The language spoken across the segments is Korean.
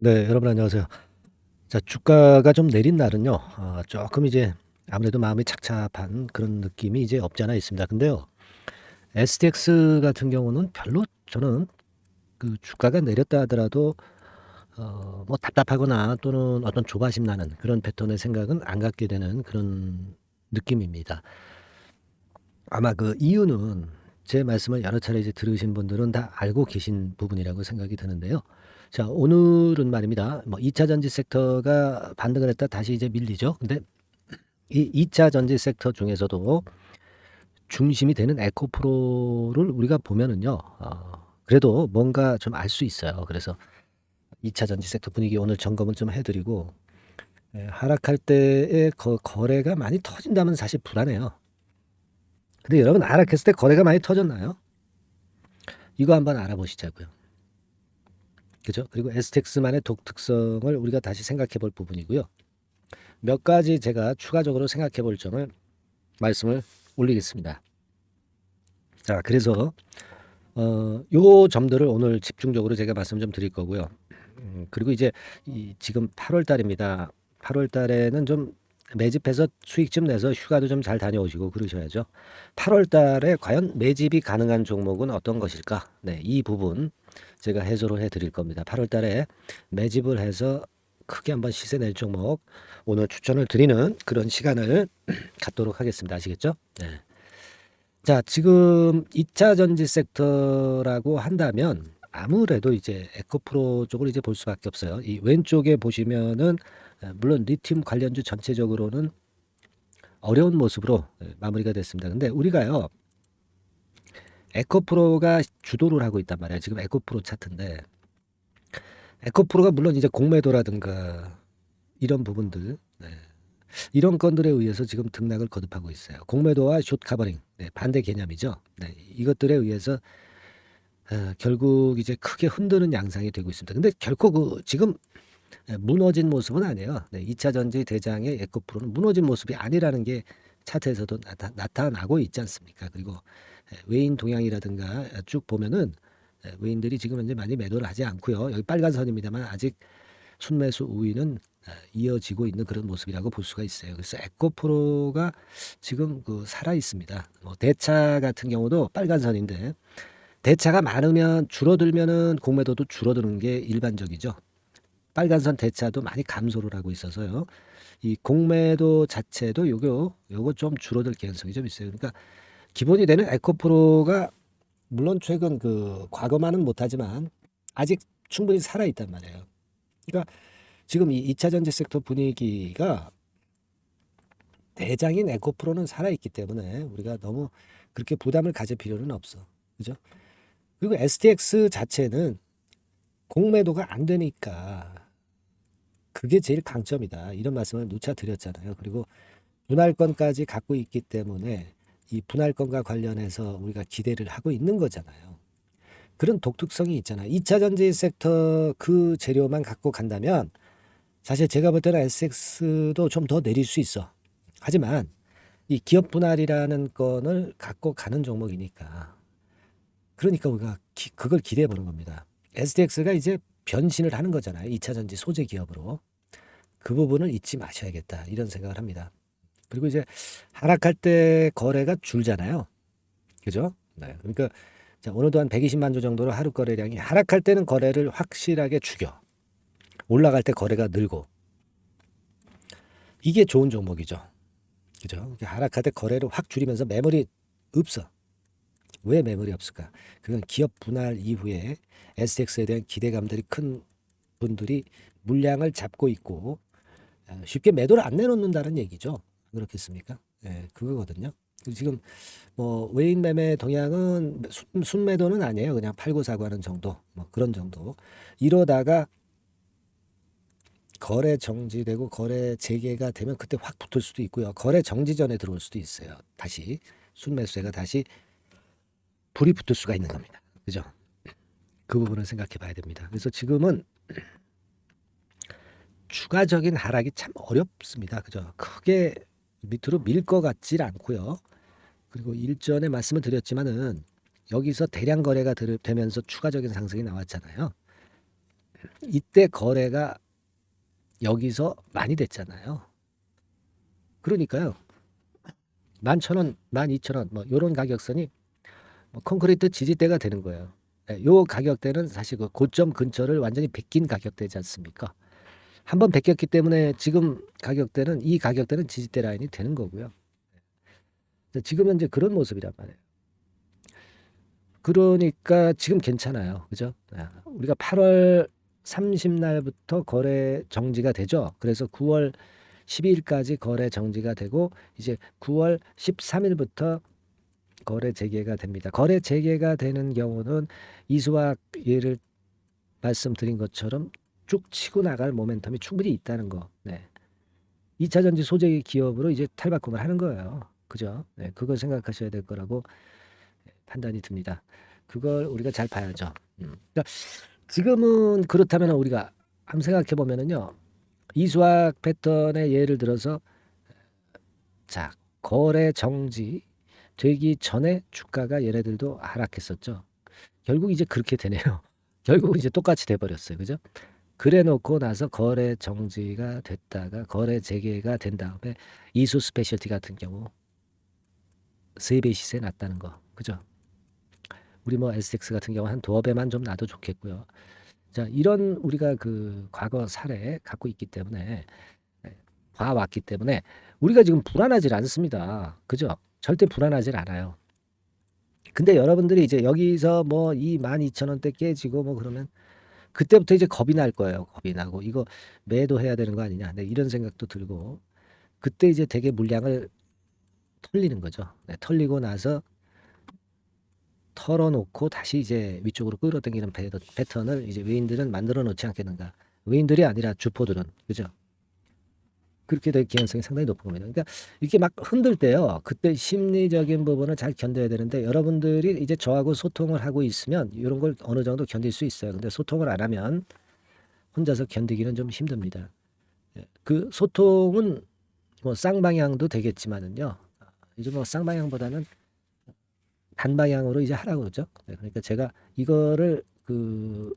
네, 여러분 안녕하세요. 자, 주가가 좀 내린 날은요. 조금 이제 아무래도 마음이 착잡한 그런 느낌이 이제 없지 않아 있습니다. 근데요. STX 같은 경우는 별로 저는 그 주가가 내렸다 하더라도 뭐 답답하거나 또는 어떤 조바심 나는 그런 패턴의 생각은 안 갖게 되는 그런 느낌입니다. 아마 그 이유는 제 말씀을 여러 차례 이제 들으신 분들은 다 알고 계신 부분이라고 생각이 드는데요. 자, 오늘은 말입니다. 뭐 2차 전지 섹터가 반등을 했다 다시 이제 밀리죠. 근데 이 2차 전지 섹터 중에서도 중심이 되는 에코프로를 우리가 보면은요. 그래도 뭔가 좀 알 수 있어요. 그래서 2차 전지 섹터 분위기 오늘 점검을 좀 해드리고, 하락할 때에 거래가 많이 터진다면 사실 불안해요. 근데 여러분 하락했을 때 거래가 많이 터졌나요? 이거 한번 알아보시자고요. 그죠? 그리고 STX만의 독특성을 우리가 다시 생각해 볼 부분이고요. 몇 가지 제가 추가적으로 생각해 볼 점을 말씀을 올리겠습니다. 자, 그래서 요 점들을 오늘 집중적으로 제가 말씀 좀 드릴 거고요. 그리고 이제 지금 8월 달입니다. 8월 달에는 좀 매집해서 수익 좀 내서 휴가도 좀 잘 다녀오시고 그러셔야죠. 8월 달에 과연 매집이 가능한 종목은 어떤 것일까? 네, 이 부분 제가 해소를 해 드릴 겁니다. 8월 달에 매집을 해서 크게 한번 시세 낼 종목 오늘 추천을 드리는 그런 시간을 갖도록 하겠습니다. 아시겠죠? 네. 자, 지금 2차 전지 섹터라고 한다면 아무래도 이제 에코프로 쪽을 이제 볼 수밖에 없어요. 이 왼쪽에 보시면은 물론 리튬 관련주 전체적으로는 어려운 모습으로 마무리가 됐습니다. 근데 우리가요, 에코프로가 주도를 하고 있단 말이에요. 지금 에코프로 차트인데 에코프로가 물론 이제 공매도라든가 이런 부분들, 이런 건들에 의해서 지금 등락을 거듭하고 있어요. 공매도와 숏 카버링, 반대 개념이죠. 이것들에 의해서 결국 이제 크게 흔드는 양상이 되고 있습니다. 근데 결코 그 지금 무너진 모습은 아니에요. 2차 전지 대장의 에코프로는 무너진 모습이 아니라는 게 차트에서도 나타나고 있지 않습니까? 그리고 외인 동향이라든가 쭉 보면은 외인들이 지금 현재 많이 매도를 하지 않고요. 여기 빨간 선입니다만 아직 순매수 우위는 이어지고 있는 그런 모습이라고 볼 수가 있어요. 그래서 에코프로가 지금 그 살아 있습니다. 뭐 대차 같은 경우도 빨간 선인데 대차가 많으면 줄어들면은 공매도도 줄어드는 게 일반적이죠. 빨간선 대차도 많이 감소를 하고 있어서요. 이 공매도 자체도 요거 좀 줄어들 가능성이 좀 있어요. 그러니까 기본이 되는 에코프로가 물론 최근 그 과거만은 못하지만 아직 충분히 살아 있단 말이에요. 그러니까 지금 이 2차 전지 섹터 분위기가 대장인 에코프로는 살아 있기 때문에 우리가 너무 그렇게 부담을 가질 필요는 없어. 그죠? 그리고 STX 자체는 공매도가 안 되니까 그게 제일 강점이다. 이런 말씀을 누차 드렸잖아요. 그리고 분할권까지 갖고 있기 때문에 이 분할권과 관련해서 우리가 기대를 하고 있는 거잖아요. 그런 독특성이 있잖아요. 2차 전지 섹터 그 재료만 갖고 간다면 사실 제가 볼 때는 SX도 좀 더 내릴 수 있어. 하지만 이 기업 분할이라는 건을 갖고 가는 종목이니까 그러니까 우리가 그걸 기대해 보는 겁니다. STX가 이제 변신을 하는 거잖아요. 2차 전지 소재 기업으로. 그 부분을 잊지 마셔야겠다. 이런 생각을 합니다. 그리고 이제 하락할 때 거래가 줄잖아요. 그죠? 네. 그러니까 자, 오늘도 한 120만 주 정도로 하루 거래량이 하락할 때는 거래를 확실하게 죽여. 올라갈 때 거래가 늘고. 이게 좋은 종목이죠. 그죠? 하락할 때 거래를 확 줄이면서 매물이 없어. 왜 매물이 없을까? 그건 기업 분할 이후에 SX에 대한 기대감들이 큰 분들이 물량을 잡고 있고 쉽게 매도를 안 내놓는다는 얘기죠. 그렇겠습니까? 예, 그거거든요. 지금 뭐 외인 매매 동향은 순매도는 아니에요. 그냥 팔고 사고 하는 정도, 뭐 그런 정도. 이러다가 거래 정지되고 거래 재개가 되면 그때 확 붙을 수도 있고요. 거래 정지 전에 들어올 수도 있어요. 다시 순매수세가 다시 불이 붙을 수가 있는 겁니다. 그죠? 그 부분을 생각해 봐야 됩니다. 그래서 지금은 추가적인 하락이 참 어렵습니다. 그죠? 크게 밑으로 밀 것 같질 않고요. 그리고 일전에 말씀을 드렸지만은 여기서 대량 거래가 되면서 추가적인 상승이 나왔잖아요. 이때 거래가 여기서 많이 됐잖아요. 그러니까요. 11,000원, 12,000원 뭐 요런 가격선이 뭐 콘크리트 지지대가 되는 거예요. 예, 요 가격대는 사실 그 고점 근처를 완전히 베낀 가격대지 않습니까? 한번 베꼈기 때문에 지금 가격대는 이 가격대는 지지대 라인이 되는 거고요. 지금은 이제 그런 모습이란 말이에요. 그러니까 지금 괜찮아요. 그죠? 우리가 8월 30날부터 거래 정지가 되죠. 그래서 9월 12일까지 거래 정지가 되고 이제 9월 13일부터 거래 재개가 됩니다. 거래 재개가 되는 경우는 이수학 예를 말씀드린 것처럼 쭉 치고 나갈 모멘텀이 충분히 있다는 거. 네. 2차 전지 소재 기업으로 이제 탈바꿈을 하는 거예요. 그죠? 네, 그걸 생각하셔야 될 거라고 판단이 듭니다. 그걸 우리가 잘 봐야죠. 그러니까 지금은 그렇다면 우리가 한번 생각해 보면은요. 이수학 패턴의 예를 들어서 자, 거래 정지 되기 전에 주가가 얘네들도 하락했었죠. 결국 이제 그렇게 되네요. 결국 이제 똑같이 돼 버렸어요. 그죠? 그래 놓고 나서 거래 정지가 됐다가 거래 재개가 된 다음에 이수 스페셜티 같은 경우 3배 시세 났다는 거. 그죠? 우리 뭐 SX 같은 경우 한 두어 배만 좀 나도 좋겠고요. 자, 이런 우리가 그 과거 사례 갖고 있기 때문에 봐왔기 때문에 우리가 지금 불안하지 않습니다. 그죠? 절대 불안하지 않아요. 근데 여러분들이 이제 여기서 뭐 이 12,000원대 깨지고 뭐 그러면 그때부터 이제 겁이 날 거예요. 겁이 나고 이거 매도해야 되는 거 아니냐. 네, 이런 생각도 들고 그때 이제 되게 물량을 털리는 거죠. 네, 털리고 나서 털어놓고 다시 이제 위쪽으로 끌어당기는 패턴을 이제 외인들은 만들어 놓지 않겠는가. 외인들이 아니라 주포들은 그죠. 그렇게 될 가능성이 상당히 높은 겁니다. 그러니까 이렇게 막 흔들 때요. 그때 심리적인 부분을 잘 견뎌야 되는데 여러분들이 이제 저하고 소통을 하고 있으면 이런 걸 어느 정도 견딜 수 있어요. 근데 소통을 안 하면 혼자서 견디기는 좀 힘듭니다. 예, 그 소통은 뭐 쌍방향도 되겠지만은요. 이제 뭐 쌍방향보다는 단방향으로 이제 하라고 그러죠. 네, 그러니까 제가 이거를 그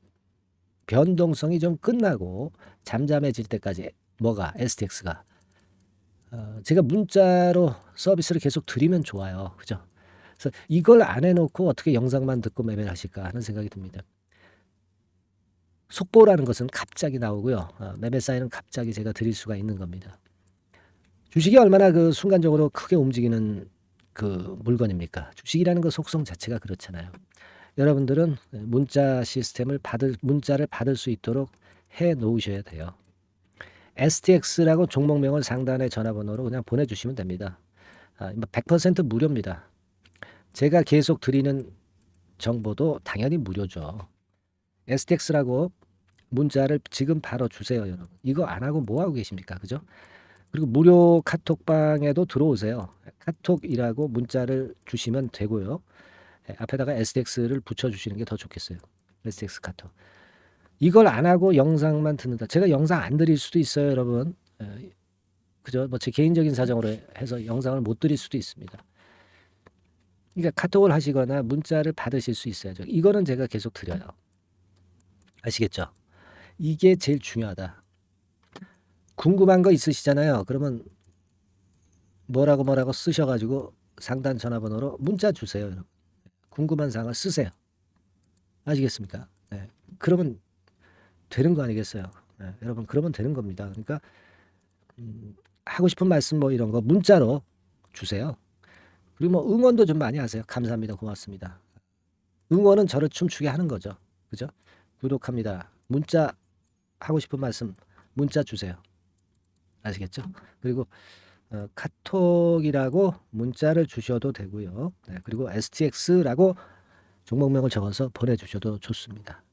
변동성이 좀 끝나고 잠잠해질 때까지 뭐가 STX가 제가 문자로 서비스를 계속 드리면 좋아요. 그죠? 그래서 이걸 안 해놓고 어떻게 영상만 듣고 매매를 하실까 하는 생각이 듭니다. 속보라는 것은 갑자기 나오고요. 매매 사인은 갑자기 제가 드릴 수가 있는 겁니다. 주식이 얼마나 그 순간적으로 크게 움직이는 그 물건입니까? 주식이라는 그 속성 자체가 그렇잖아요. 여러분들은 문자를 받을 수 있도록 해 놓으셔야 돼요. STX라고 종목명을 상단의 전화번호로 그냥 보내주시면 됩니다. 100% 무료입니다. 제가 계속 드리는 정보도 당연히 무료죠. STX라고 문자를 지금 바로 주세요, 여러분. 이거 안 하고 뭐 하고 계십니까? 그죠? 그리고 무료 카톡방에도 들어오세요. 카톡이라고 문자를 주시면 되고요. 앞에다가 STX를 붙여주시는 게 더 좋겠어요. STX 카톡. 이걸 안 하고 영상만 듣는다. 제가 영상 안 드릴 수도 있어요, 여러분. 그죠? 뭐 제 개인적인 사정으로 해서 영상을 못 드릴 수도 있습니다. 그러니까 카톡을 하시거나 문자를 받으실 수 있어야죠. 이거는 제가 계속 드려요. 아시겠죠? 이게 제일 중요하다. 궁금한 거 있으시잖아요. 그러면 뭐라고 쓰셔가지고 상단 전화번호로 문자 주세요. 여러분. 궁금한 사항을 쓰세요. 아시겠습니까? 네. 그러면 되는 거 아니겠어요? 네. 여러분 그러면 되는 겁니다. 그러니까 하고 싶은 말씀 뭐 이런 거 문자로 주세요. 그리고 뭐 응원도 좀 많이 하세요. 감사합니다. 고맙습니다. 응원은 저를 춤추게 하는 거죠. 그죠? 구독합니다. 문자 하고 싶은 말씀 문자 주세요. 아시겠죠? 그리고 카톡이라고 문자를 주셔도 되고요. 네, 그리고 STX라고 종목명을 적어서 보내주셔도 좋습니다.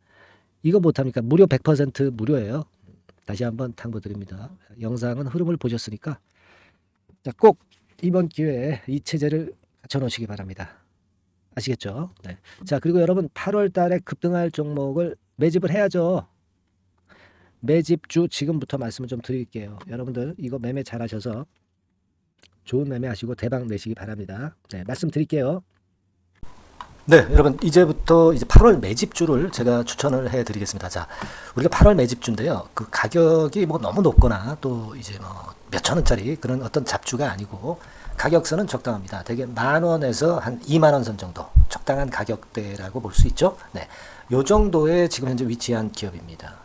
이거 못합니까? 무료 100% 무료예요. 다시 한번 당부드립니다. 영상은 흐름을 보셨으니까 자, 꼭 이번 기회에 이 체제를 갖춰놓으시기 바랍니다. 아시겠죠? 네. 자, 그리고 여러분 8월 달에 급등할 종목을 매집을 해야죠. 매집주 지금부터 말씀을 좀 드릴게요. 여러분들 이거 매매 잘하셔서 좋은 매매 하시고 대박 내시기 바랍니다. 네, 말씀드릴게요. 네, 여러분 이제부터 이제 8월 매집주를 제가 추천을 해드리겠습니다. 자, 우리가 8월 매집주인데요. 그 가격이 뭐 너무 높거나 또 이제 뭐 몇천 원짜리 그런 어떤 잡주가 아니고 가격선은 적당합니다. 대개 10,000원에서 한 20,000원 선 정도 적당한 가격대라고 볼 수 있죠. 네, 요 정도에 지금 현재 위치한 기업입니다.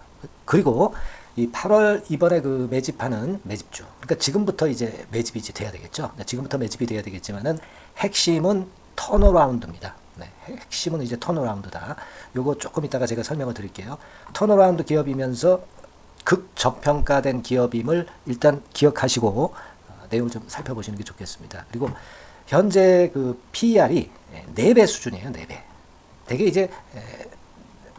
그리고 이 8월 이번에 그 매집하는 매집주, 그러니까 지금부터 이제 매집이 이제 돼야 되겠죠. 네, 지금부터 매집이 돼야 되겠지만은 핵심은 턴어라운드입니다. 네, 핵심은 이제 턴어라운드다. 요거 조금 이따가 제가 설명을 드릴게요. 턴어라운드 기업이면서 극저평가된 기업임을 일단 기억하시고 내용을 좀 살펴보시는 게 좋겠습니다. 그리고 현재 그 PER이 4배 수준이에요. 4배. 되게 이제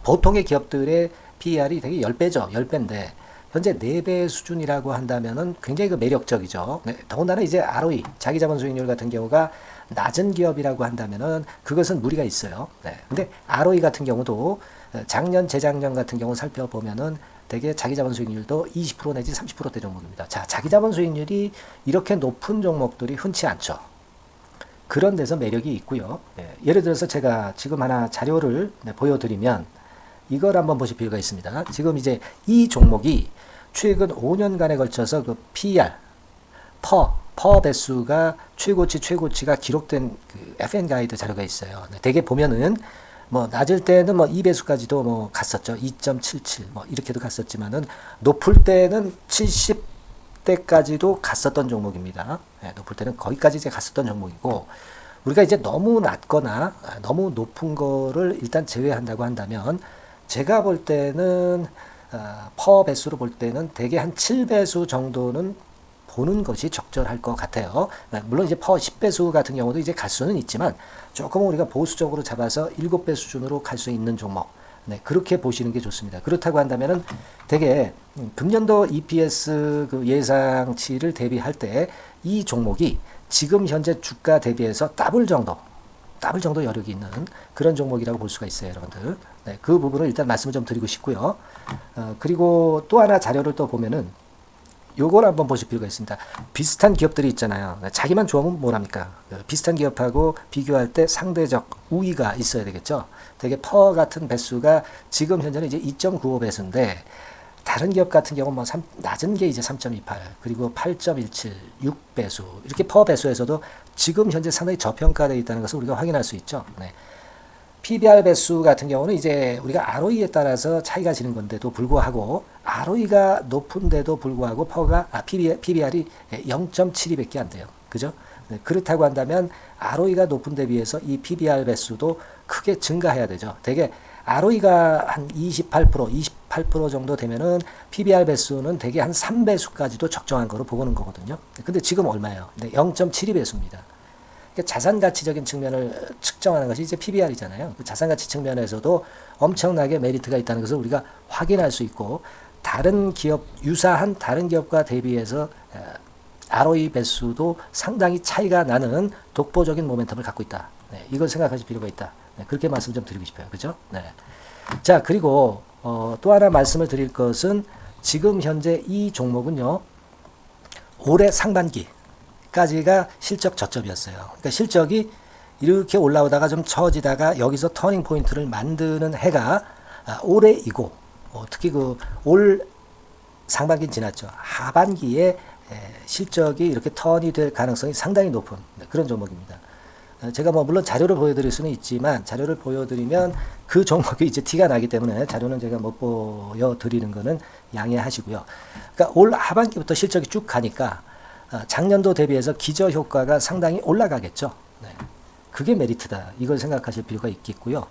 보통의 기업들의 PER이 되게 10배죠. 10배인데 현재 4배 수준이라고 한다면은 굉장히 그 매력적이죠. 네, 더군다나 이제 ROE, 자기자본 수익률 같은 경우가 낮은 기업이라고 한다면은 그것은 무리가 있어요. 네. 근데 ROE 같은 경우도 작년, 재작년 같은 경우 살펴보면은 되게 자기자본 수익률도 20% 내지 30%대 종목입니다. 자, 자기자본 수익률이 이렇게 높은 종목들이 흔치 않죠. 그런 데서 매력이 있고요. 네. 예를 들어서 제가 지금 하나 자료를 보여드리면 이걸 한번 보실 필요가 있습니다. 지금 이제 이 종목이 최근 5년간에 걸쳐서 그 PER, 퍼 배수가 최고치가 기록된 그 FN 가이드 자료가 있어요. 대개 보면은 뭐 낮을 때는 뭐 2배수까지도 뭐 갔었죠. 2.77 뭐 이렇게도 갔었지만은 높을 때는 70대까지도 갔었던 종목입니다. 네, 높을 때는 거기까지 이제 갔었던 종목이고 우리가 이제 너무 낮거나 너무 높은 거를 일단 제외한다고 한다면 제가 볼 때는 퍼 배수로 볼 때는 대개 한 7배수 정도는 보는 것이 적절할 것 같아요. 물론 이제 퍼 10배수 같은 경우도 이제 갈 수는 있지만 조금 우리가 보수적으로 잡아서 7배 수준으로 갈 수 있는 종목. 네, 그렇게 보시는 게 좋습니다. 그렇다고 한다면은 되게 금년도 EPS 그 예상치를 대비할 때 이 종목이 지금 현재 주가 대비해서 더블 정도 여력이 있는 그런 종목이라고 볼 수가 있어요, 여러분들. 네, 그 부분을 일단 말씀을 좀 드리고 싶고요. 그리고 또 하나 자료를 또 보면은 요걸 한번 보실 필요가 있습니다. 비슷한 기업들이 있잖아요. 자기만 좋으면 뭐랍니까? 비슷한 기업하고 비교할 때 상대적 우위가 있어야 되겠죠. 되게 퍼 같은 배수가 지금 현재는 이제 2.95배수인데 다른 기업 같은 경우는 뭐 낮은 게 이제 3.28 그리고 8.17 6배수 이렇게 퍼 배수에서도 지금 현재 상당히 저평가되어 있다는 것을 우리가 확인할 수 있죠. 네. PBR 배수 같은 경우는 이제 우리가 ROE에 따라서 차이가 지는 건데도 불구하고 ROE가 높은데도 불구하고 PBR이 0.72밖에 안 돼요. 그죠? 네, 그렇다고 한다면 ROE가 높은 데 비해서 이 PBR 배수도 크게 증가해야 되죠. 되게 ROE가 한 28% 정도 되면은 PBR 배수는 되게 한 3배수까지도 적정한 거로 보고는 거거든요. 근데 지금 얼마예요? 0.72배수입니다. 자산 가치적인 측면을 측정하는 것이 이제 PBR이잖아요. 그 자산 가치 측면에서도 엄청나게 메리트가 있다는 것을 우리가 확인할 수 있고 다른 기업 유사한 다른 기업과 대비해서 ROE 배수도 상당히 차이가 나는 독보적인 모멘텀을 갖고 있다. 네, 이걸 생각하실 필요가 있다. 네, 그렇게 말씀 좀 드리고 싶어요. 그죠? 네. 자, 그리고 또 하나 말씀을 드릴 것은 지금 현재 이 종목은요. 올해 상반기 까지가 실적 저점이었어요. 그러니까 실적이 이렇게 올라오다가 좀 처지다가 여기서 터닝 포인트를 만드는 해가 올해이고 특히 그 올 상반기는 지났죠. 하반기에 실적이 이렇게 턴이 될 가능성이 상당히 높은 그런 종목입니다. 제가 뭐 물론 자료를 보여드릴 수는 있지만 자료를 보여드리면 그 종목이 이제 티가 나기 때문에 자료는 제가 못 보여드리는 거는 양해하시고요. 그러니까 올 하반기부터 실적이 쭉 가니까 작년도 대비해서 기저 효과가 상당히 올라가겠죠. 네. 그게 메리트다. 이걸 생각하실 필요가 있겠고요.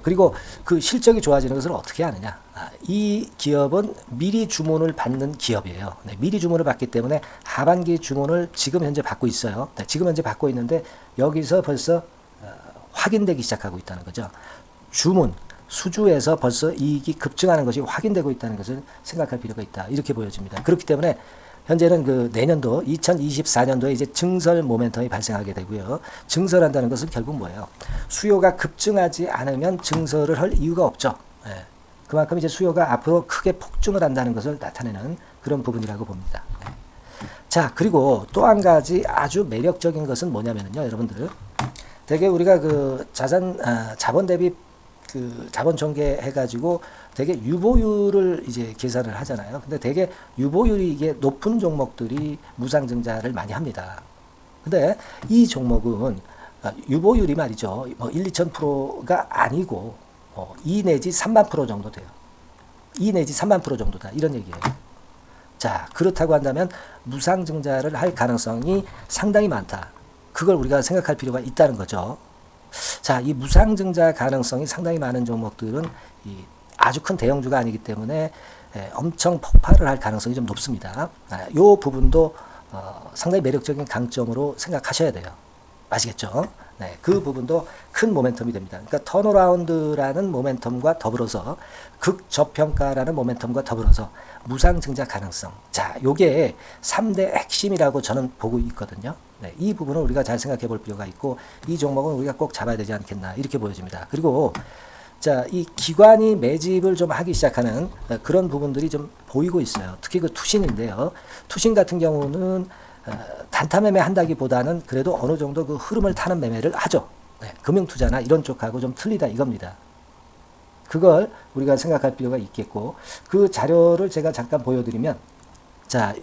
그리고 그 실적이 좋아지는 것을 어떻게 하느냐. 이 기업은 미리 주문을 받는 기업이에요. 네. 미리 주문을 받기 때문에 하반기 주문을 지금 현재 받고 있어요. 네. 지금 현재 받고 있는데 여기서 벌써 확인되기 시작하고 있다는 거죠. 주문, 수주에서 벌써 이익이 급증하는 것이 확인되고 있다는 것을 생각할 필요가 있다. 이렇게 보여집니다. 그렇기 때문에 현재는 그 내년도 2024년도에 이제 증설 모멘텀이 발생하게 되고요. 증설한다는 것은 결국 뭐예요? 수요가 급증하지 않으면 증설을 할 이유가 없죠. 예. 그만큼 이제 수요가 앞으로 크게 폭증을 한다는 것을 나타내는 그런 부분이라고 봅니다. 예. 자, 그리고 또 한 가지 아주 매력적인 것은 뭐냐면요, 여러분들. 되게 우리가 그 자본 대비 그 자본 전개해 가지고 되게 유보율을 이제 계산을 하잖아요. 근데 되게 유보율이 이게 높은 종목들이 무상증자를 많이 합니다. 근데 이 종목은 유보율이 말이죠. 뭐 1, 2,000%가 아니고 2 내지 3만 프로 정도 돼요. 2 내지 3만 프로 정도다. 이런 얘기예요. 자, 그렇다고 한다면 무상증자를 할 가능성이 상당히 많다. 그걸 우리가 생각할 필요가 있다는 거죠. 자, 이 무상증자 가능성이 상당히 많은 종목들은 아주 큰 대형주가 아니기 때문에 엄청 폭발을 할 가능성이 좀 높습니다. 이 부분도 상당히 매력적인 강점으로 생각하셔야 돼요. 아시겠죠? 네, 그 부분도 큰 모멘텀이 됩니다. 그러니까 턴어라운드라는 모멘텀과 더불어서 극저평가라는 모멘텀과 더불어서 무상증자 가능성. 자, 요게 3대 핵심이라고 저는 보고 있거든요. 네, 이 부분을 우리가 잘 생각해 볼 필요가 있고 이 종목은 우리가 꼭 잡아야 되지 않겠나 이렇게 보여집니다. 그리고 자, 이 기관이 매집을 좀 하기 시작하는 그런 부분들이 좀 보이고 있어요. 특히 그 투신인데요. 투신 같은 경우는 단타 매매 한다기보다는 그래도 어느 정도 그 흐름을 타는 매매를 하죠. 네, 금융투자나 이런 쪽하고 좀 틀리다 이겁니다. 그걸 우리가 생각할 필요가 있겠고 그 자료를 제가 잠깐 보여드리면 자,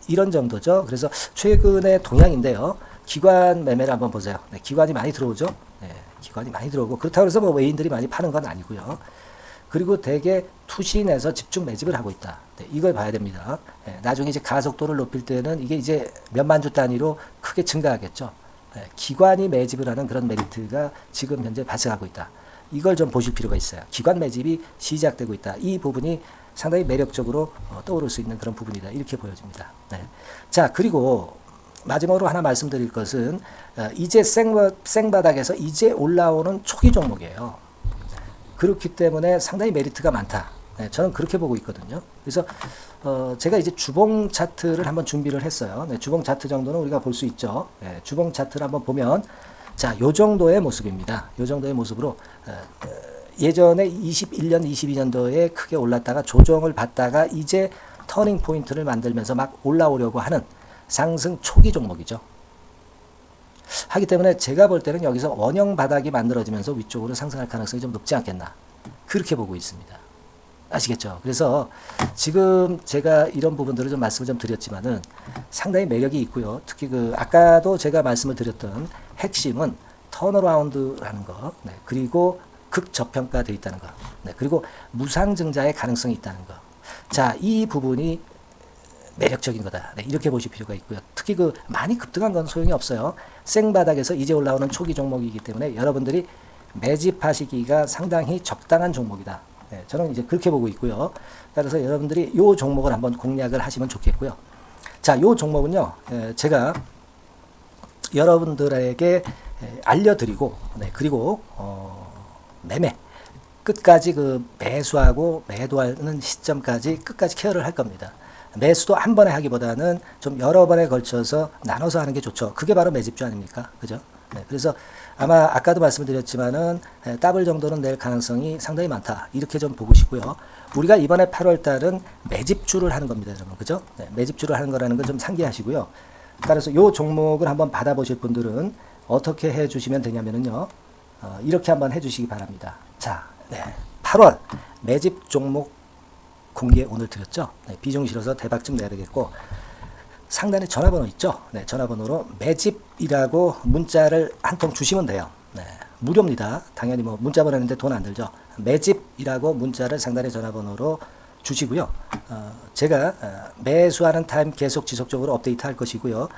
이런 정도죠. 그래서 최근의 동향인데요. 기관 매매를 한번 보세요. 네, 기관이 많이 들어오죠. 네, 기관이 많이 들어오고 그렇다고 해서 뭐 외인들이 많이 파는 건 아니고요. 그리고 대개 투신에서 집중 매집을 하고 있다. 네, 이걸 봐야 됩니다. 네, 나중에 이제 가속도를 높일 때는 이게 이제 몇만 주 단위로 크게 증가하겠죠. 네, 기관이 매집을 하는 그런 메리트가 지금 현재 발생하고 있다. 이걸 좀 보실 필요가 있어요. 기관 매집이 시작되고 있다. 이 부분이 상당히 매력적으로 떠오를 수 있는 그런 부분이다. 이렇게 보여집니다. 네. 자, 그리고 마지막으로 하나 말씀드릴 것은 이제 생바닥에서 이제 올라오는 초기 종목이에요. 그렇기 때문에 상당히 메리트가 많다. 네, 저는 그렇게 보고 있거든요. 그래서 제가 이제 주봉 차트를 한번 준비를 했어요. 네, 주봉 차트 정도는 우리가 볼 수 있죠. 네, 주봉 차트를 한번 보면 자, 요 정도의 모습입니다. 요 정도의 모습으로 예전에 21년, 22년도에 크게 올랐다가 조정을 받다가 이제 터닝 포인트를 만들면서 막 올라오려고 하는 상승 초기 종목이죠. 하기 때문에 제가 볼 때는 여기서 원형 바닥이 만들어지면서 위쪽으로 상승할 가능성이 좀 높지 않겠나. 그렇게 보고 있습니다. 아시겠죠? 그래서 지금 제가 이런 부분들을 좀 말씀을 좀 드렸지만은 상당히 매력이 있고요. 특히 그 아까도 제가 말씀을 드렸던 핵심은 턴어라운드라는 거, 네, 그리고 극저평가되어 있다는 거, 네, 그리고 무상증자의 가능성이 있다는 거. 자, 이 부분이 매력적인 거다. 네, 이렇게 보실 필요가 있고요. 특히 그 많이 급등한 건 소용이 없어요. 생바닥에서 이제 올라오는 초기 종목이기 때문에 여러분들이 매집하시기가 상당히 적당한 종목이다. 네, 저는 이제 그렇게 보고 있고요. 그래서 여러분들이 이 종목을 한번 공략을 하시면 좋겠고요. 자, 이 종목은요, 제가 여러분들에게 알려드리고, 네, 그리고 매매 끝까지 그 매수하고 매도하는 시점까지 끝까지 케어를 할 겁니다. 매수도 한 번에 하기보다는 좀 여러 번에 걸쳐서 나눠서 하는 게 좋죠. 그게 바로 매집주 아닙니까? 그죠? 네, 그래서 아마 아까도 말씀드렸지만은 더블 정도는 낼 가능성이 상당히 많다. 이렇게 좀 보시고요. 우리가 이번에 8월 달은 매집주를 하는 겁니다, 여러분. 그죠? 네, 매집주를 하는 거라는 걸 좀 상기하시고요. 그래서 이 종목을 한번 받아보실 분들은 어떻게 해 주시면 되냐면요. 이렇게 한번 해 주시기 바랍니다. 자, 네, 8월 매집 종목 공개 오늘 드렸죠. 네, 비중 실어서 대박 좀 내야 되겠고 상단에 전화번호 있죠. 네, 전화번호로 매집이라고 문자를 한 통 주시면 돼요. 네, 무료입니다. 당연히 뭐 문자 보내는데 돈 안 들죠. 매집이라고 문자를 상단에 전화번호로 주시고요. 제가 매수하는 타임 계속 지속적으로 업데이트 할 것이고요.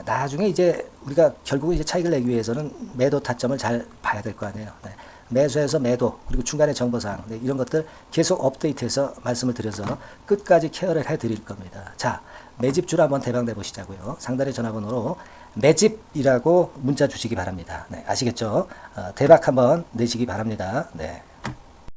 나중에 이제 우리가 결국은 이제 차익을 내기 위해서는 매도 타점을 잘 봐야 될 거 아니에요. 네. 매수해서 매도 그리고 중간에 정보사항, 네, 이런 것들 계속 업데이트해서 말씀을 드려서 끝까지 케어를 해드릴 겁니다. 자, 매집주로 한번 대박 내보시자고요. 상단의 전화번호로 매집이라고 문자 주시기 바랍니다. 네, 아시겠죠? 대박 한번 내시기 바랍니다. 네.